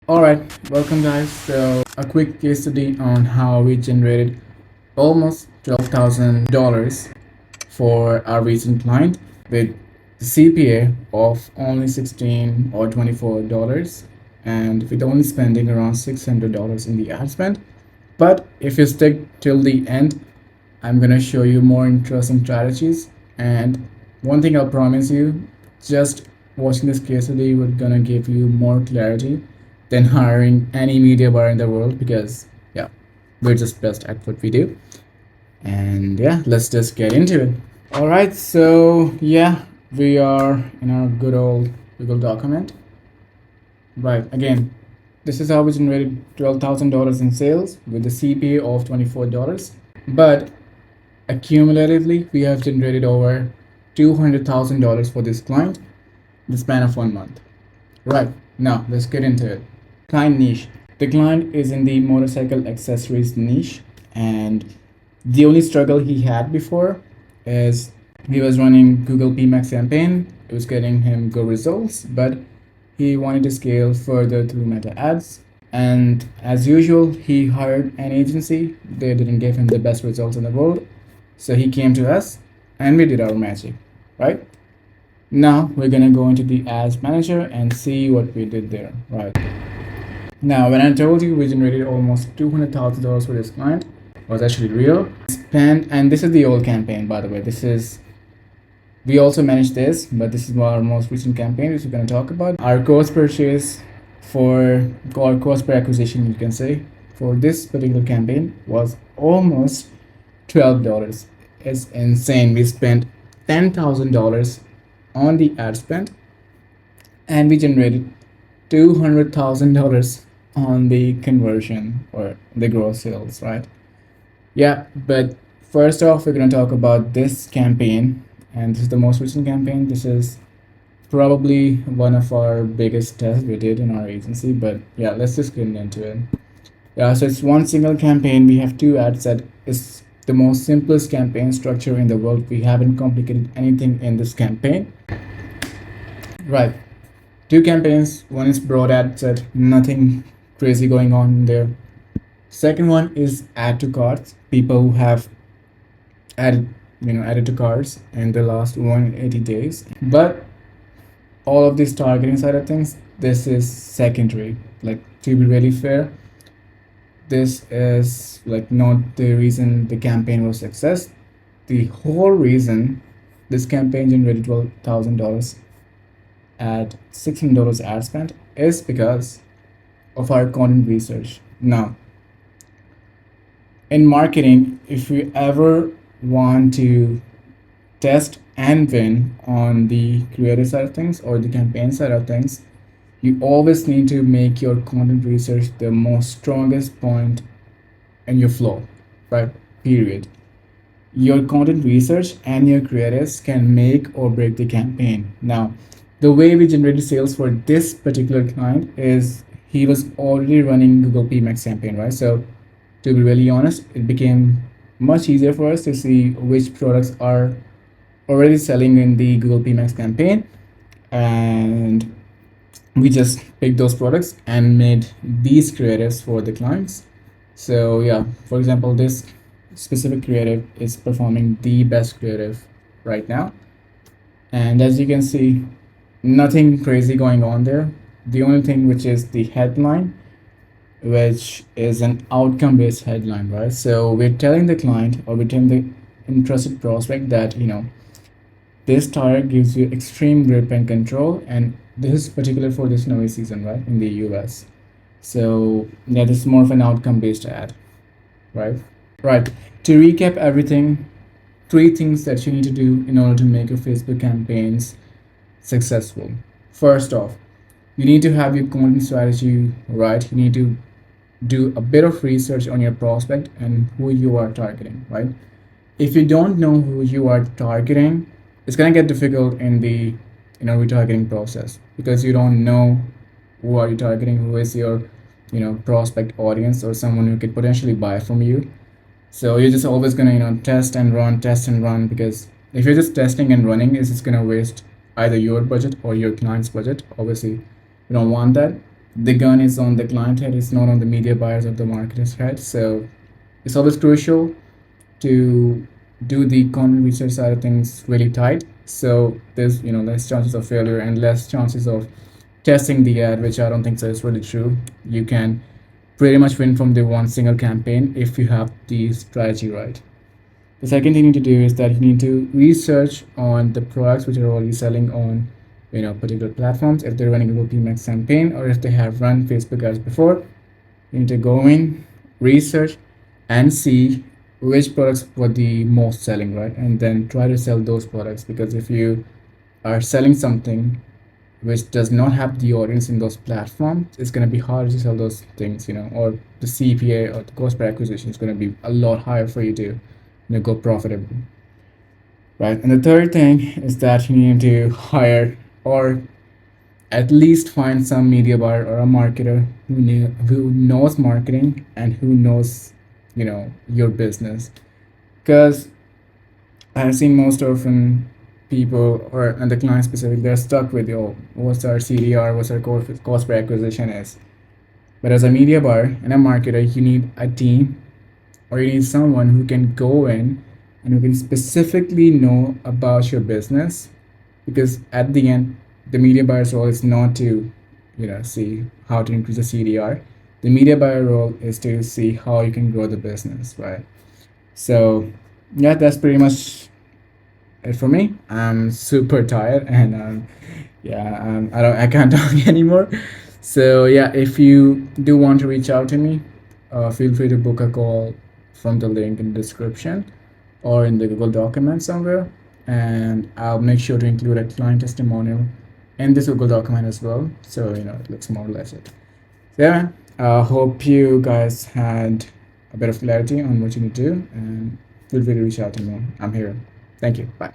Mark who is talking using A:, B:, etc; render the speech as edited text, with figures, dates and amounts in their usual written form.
A: All right, welcome guys. So, a quick case study on how we generated almost $12,000 for our recent client with the CPA of only 16 or $24 and with only spending around $600 in the ad spend. But if you stick till the end, I'm gonna show you more interesting strategies. And one thing I'll promise you, just watching this case study would gonna give you more clarity than hiring any media buyer in the world because yeah, we're just best at what we do. And yeah, let's just get into it. All right, so yeah, we are in our good old Google document. Right, again, this is how we generated $12,000 in sales with the CPA of $24. But accumulatively, we have generated over $200,000 for this client in the span of 1 month. Right, now let's get into it. Client niche. The client is in the motorcycle accessories niche, and the only struggle he had before is he was running Google PMax campaign. It was getting him good results, but he wanted to scale further through Meta ads. And as usual, he hired an agency. They didn't give him the best results in the world. So he came to us and we did our magic, right? Now we're gonna go into the ads manager and see what we did there, right? Now, when I told you we generated almost $200,000 for this client, was actually real. Spend, and this is the old campaign, by the way. This is, we also managed this, but this is our most recent campaign, which we're going to talk about. Our cost purchase for, or cost per acquisition, you can say, for this particular campaign was almost $12. It's insane. We spent $10,000 on the ad spend and we generated $200,000 on the conversion or the gross sales, right? Yeah, but first off, we're going to talk about this campaign, and this is the most recent campaign. This is probably one of our biggest tests we did in our agency, but yeah, let's just get into it. Yeah, so it's one single campaign. We have two ad set. It's the most simplest campaign structure in the world. We haven't complicated anything in this campaign. Right. Two campaigns. One is broad ad set, nothing crazy going on there. Second one is add to carts. People who have added to carts in the last 180 days. But all of this targeting side of things, this is secondary. Like, to be really fair, this is like not the reason the campaign was success. The whole reason this campaign generated $12,000 at $600 ad spend is because of our content research. Now, in marketing, if you ever want to test and win on the creative side of things or the campaign side of things, you always need to make your content research the most strongest point in your flow, right? Period. Your content research and your creatives can make or break the campaign. Now, the way we generated sales for this particular client is he was already running Google PMax campaign, right? So to be really honest, it became much easier for us to see which products are already selling in the Google PMax campaign, and we just picked those products and made these creatives for the clients. So yeah, for example, this specific creative is performing the best creative right now, and as you can see, nothing crazy going on there. The only thing which is the headline, which is an outcome based headline, right? So we're telling the client or we're telling the interested prospect that, this tire gives you extreme grip and control, and this is particular for this snowy season, right, in the US. So yeah, this is more of an outcome based ad, right? Right. To recap everything, three things that you need to do in order to make your Facebook campaigns successful. First off, you need to have your content strategy right. You need to do a bit of research on your prospect and who you are targeting, right? If you don't know who you are targeting, it's gonna get difficult in the retargeting process because you don't know who are you targeting, who is your prospect audience or someone who could potentially buy from you. So you're just always gonna test and run, because if you're just testing and running, it's just gonna waste either your budget or your client's budget. Obviously, you don't want that. the gun is on the client head, it's not on the media buyers or the marketer's head. So it's always crucial to do the content research side of things really tight. So there's less chances of failure and less chances of testing the ad, which I don't think so is really true. You can pretty much win from the one single campaign if you have the strategy right. The second thing you need to do is that you need to research on the products which are already selling on particular platforms. If they're running a Google PMax campaign or if they have run Facebook ads before, you need to go in, research, and see which products were the most selling, right? And then try to sell those products, because if you are selling something which does not have the audience in those platforms, it's going to be hard to sell those things, or the CPA or the cost per acquisition is going to be a lot higher for you to go profitable, right? And the third thing is that you need to hire, or at least find some media buyer or a marketer who knows marketing and who knows your business. Because I've seen most often people, or and the client specific, they're stuck with, what's our CDR, what's our cost per acquisition is. But as a media buyer and a marketer, you need a team, or you need someone who can go in and who can specifically know about your business. Because at the end, the media buyer's role is not to see how to increase the CDR. The media buyer role is to see how you can grow the business, right? So yeah, that's pretty much it for me. I'm super tired, and yeah, I can't talk anymore. So yeah, if you do want to reach out to me, feel free to book a call from the link in the description or in the Google document somewhere, and I'll make sure to include a client testimonial in this Google document as well, so it looks more or less it. So yeah, I hope you guys had a bit of clarity on what you need to do, and feel free to reach out to me. I'm here. Thank you. Bye.